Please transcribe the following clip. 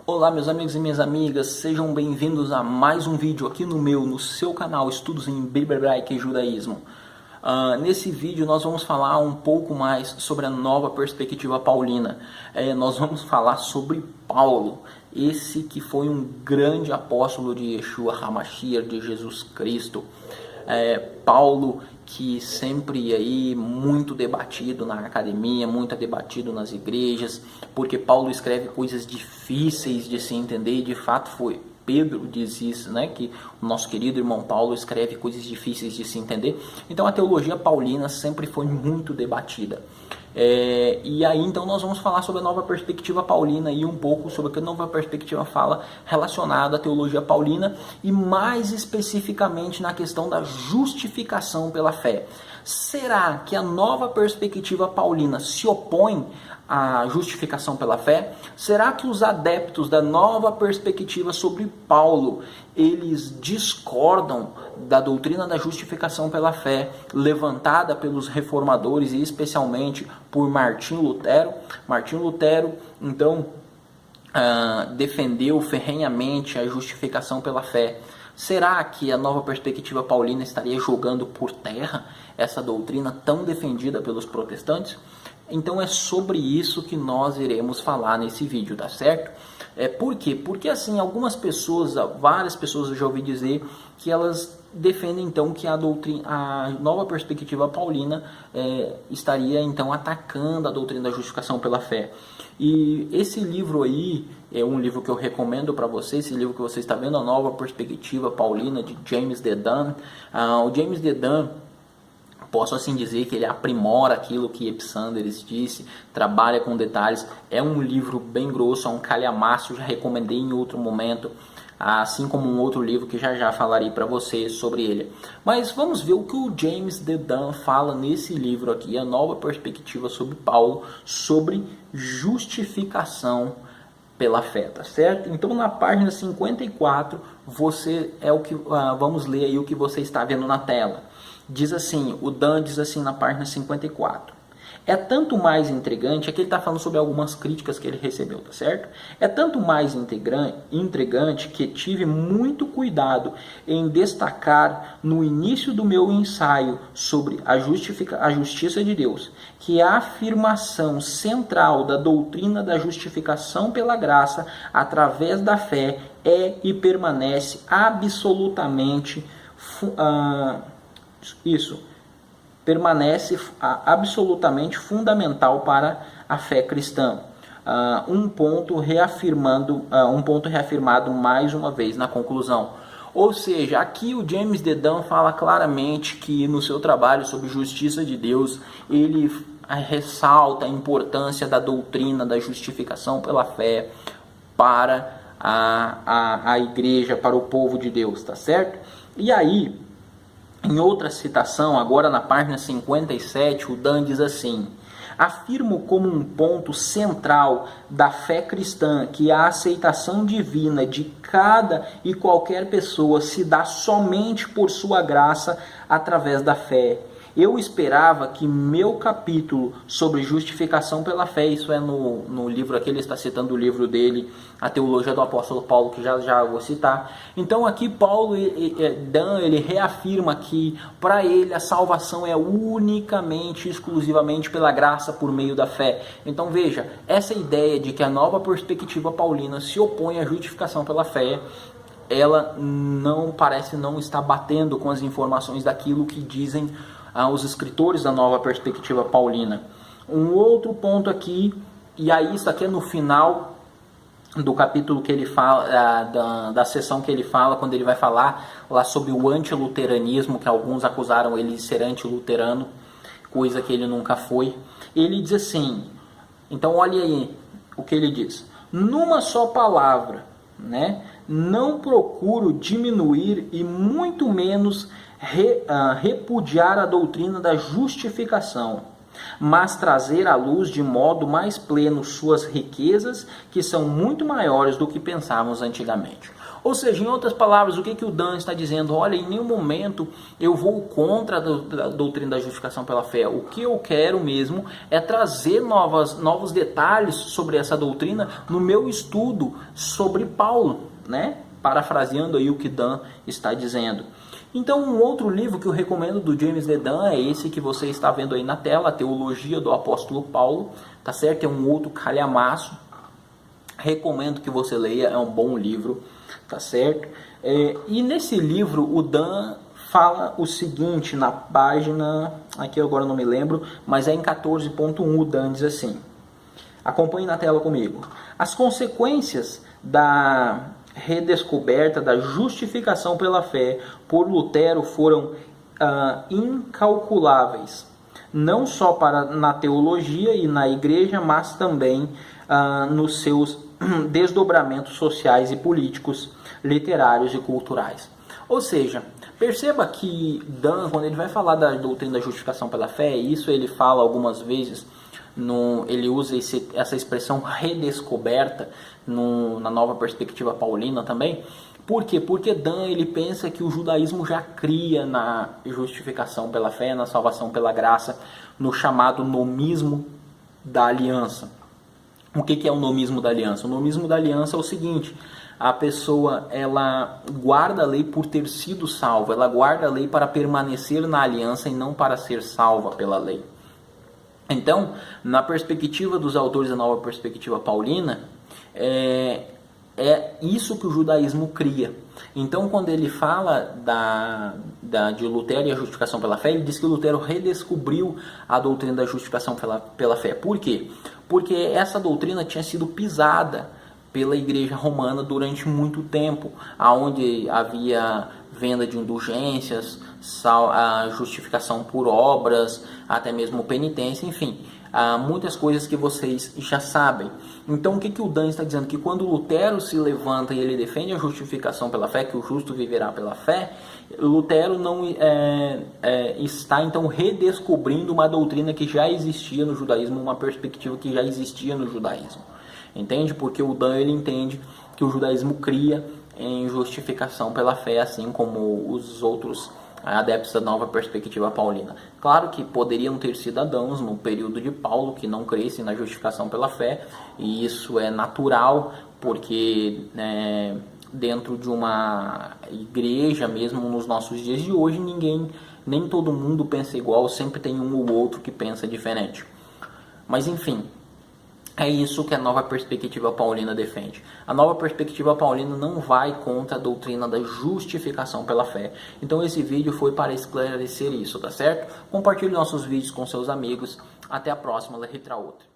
Olá meus amigos e minhas amigas, sejam bem-vindos a mais um vídeo aqui no seu canal Estudos em Bíblia Hebraica e Judaísmo. Nesse vídeo nós vamos falar um pouco mais sobre a nova perspectiva paulina. Nós vamos falar sobre Paulo, esse que foi um grande apóstolo de Yeshua HaMashiach, de Jesus Cristo. Paulo, que sempre aí muito debatido na academia, muito debatido nas igrejas, porque Paulo escreve coisas difíceis de se entender, e de fato foi. Pedro diz isso, né, que o nosso querido irmão Paulo escreve coisas difíceis de se entender. Então a teologia paulina sempre foi muito debatida. E aí então nós vamos falar sobre a nova perspectiva paulina e um pouco sobre o que a nova perspectiva fala relacionada à teologia paulina e mais especificamente na questão da justificação pela fé. Será que a nova perspectiva paulina se opõe à justificação pela fé? Será que os adeptos da nova perspectiva sobre Paulo, eles discordam da doutrina da justificação pela fé levantada pelos reformadores e especialmente por Martinho Lutero? Martinho Lutero, então, defendeu ferrenhamente a justificação pela fé. Será que a nova perspectiva paulina estaria jogando por terra essa doutrina tão defendida pelos protestantes? Então é sobre isso que nós iremos falar nesse vídeo, tá certo? Por quê? Porque assim, algumas pessoas, várias pessoas eu já ouvi dizer que elas defendem então que a nova perspectiva paulina estaria então atacando a doutrina da justificação pela fé. E esse livro aí é um livro que eu recomendo para você, esse livro que você está vendo, A Nova Perspectiva Paulina, de James Dedan. O James Dedan, posso assim dizer que ele aprimora aquilo que Epsanders disse, trabalha com detalhes. É um livro bem grosso, é um calhamaço, já recomendei em outro momento, assim como um outro livro que já falarei para você sobre ele. Mas vamos ver o que o James Dedan fala nesse livro aqui, A Nova Perspectiva sobre Paulo, sobre justificação pela fé, tá certo? Então na página 54, vamos ler aí o que você está vendo na tela. Diz assim, o Dan diz assim na página 54. É tanto mais intrigante, aqui ele está falando sobre algumas críticas que ele recebeu, tá certo? É tanto mais intrigante que tive muito cuidado em destacar no início do meu ensaio sobre a justiça de Deus, que a afirmação central da doutrina da justificação pela graça através da fé é e permanece absolutamente absolutamente fundamental para a fé cristã. Um ponto reafirmado mais uma vez na conclusão. Ou seja, aqui o James Dedan fala claramente que no seu trabalho sobre justiça de Deus, ele ressalta a importância da doutrina da justificação pela fé para a igreja, para o povo de Deus, tá certo? E aí, em outra citação, agora na página 57, o Dan diz assim: afirmo como um ponto central da fé cristã que a aceitação divina de cada e qualquer pessoa se dá somente por sua graça através da fé. Eu esperava que meu capítulo sobre justificação pela fé, isso é no livro aqui, ele está citando o livro dele, A Teologia do Apóstolo Paulo, que já vou citar. Então aqui Paulo, Dan, ele reafirma que para ele a salvação é unicamente, exclusivamente pela graça por meio da fé. Então veja, essa ideia de que a nova perspectiva paulina se opõe à justificação pela fé, ela parece não estar batendo com as informações daquilo que dizem os escritores da nova perspectiva paulina. Um outro ponto aqui, e aí isso aqui é no final do capítulo que ele fala, da sessão que ele fala, quando ele vai falar lá sobre o antiluteranismo, que alguns acusaram ele de ser antiluterano, coisa que ele nunca foi. Ele diz assim, então olha aí o que ele diz: numa só palavra, né, não procuro diminuir e muito menos repudiar a doutrina da justificação, mas trazer à luz de modo mais pleno suas riquezas, que são muito maiores do que pensávamos antigamente. Ou seja, em outras palavras, o que o Dan está dizendo? Olha, em nenhum momento eu vou contra a doutrina da justificação pela fé. O que eu quero mesmo é trazer novos detalhes sobre essa doutrina no meu estudo sobre Paulo, né? Parafraseando aí o que Dan está dizendo. Então, um outro livro que eu recomendo do James D. Dunn é esse que você está vendo aí na tela, a Teologia do Apóstolo Paulo, tá certo? É um outro calhamaço. Recomendo que você leia, é um bom livro, tá certo? E nesse livro o Dan fala o seguinte, na página, aqui eu agora não me lembro, mas é em 14.1, o Dan diz assim, acompanhe na tela comigo. As consequências da redescoberta da justificação pela fé por Lutero foram incalculáveis, não só na teologia e na igreja, mas também nos seus desdobramentos sociais e políticos, literários e culturais. Ou seja, perceba que Dan, quando ele vai falar da doutrina da justificação pela fé, isso ele fala algumas vezes, ele usa essa expressão redescoberta na nova perspectiva paulina também. Por quê? Porque Dan ele pensa que o judaísmo já cria na justificação pela fé, na salvação pela graça, no chamado nomismo da aliança. O que é o nomismo da aliança? O nomismo da aliança é o seguinte: a pessoa ela guarda a lei por ter sido salva, ela guarda a lei para permanecer na aliança e não para ser salva pela lei. Então, na perspectiva dos autores da nova perspectiva paulina, é isso que o judaísmo cria. Então, quando ele fala de Lutero e a justificação pela fé, ele diz que Lutero redescobriu a doutrina da justificação pela fé. Por quê? Porque essa doutrina tinha sido pisada pela igreja romana durante muito tempo, onde havia venda de indulgências, a justificação por obras, até mesmo penitência, enfim, muitas coisas que vocês já sabem. Então o que o Dan está dizendo? Que quando Lutero se levanta e ele defende a justificação pela fé, que o justo viverá pela fé, Lutero não está então redescobrindo uma doutrina que já existia no judaísmo, uma perspectiva que já existia no judaísmo. Entende? Porque o Dan ele entende que o judaísmo cria em justificação pela fé, assim como os outros adeptos da nova perspectiva paulina. Claro que poderiam ter cidadãos no período de Paulo que não crescem na justificação pela fé, e isso é natural, porque dentro de uma igreja, mesmo nos nossos dias de hoje, nem todo mundo pensa igual, sempre tem um ou outro que pensa diferente. Mas enfim, é isso que a nova perspectiva paulina defende. A nova perspectiva paulina não vai contra a doutrina da justificação pela fé. Então esse vídeo foi para esclarecer isso, tá certo? Compartilhe nossos vídeos com seus amigos. Até a próxima, letra outra.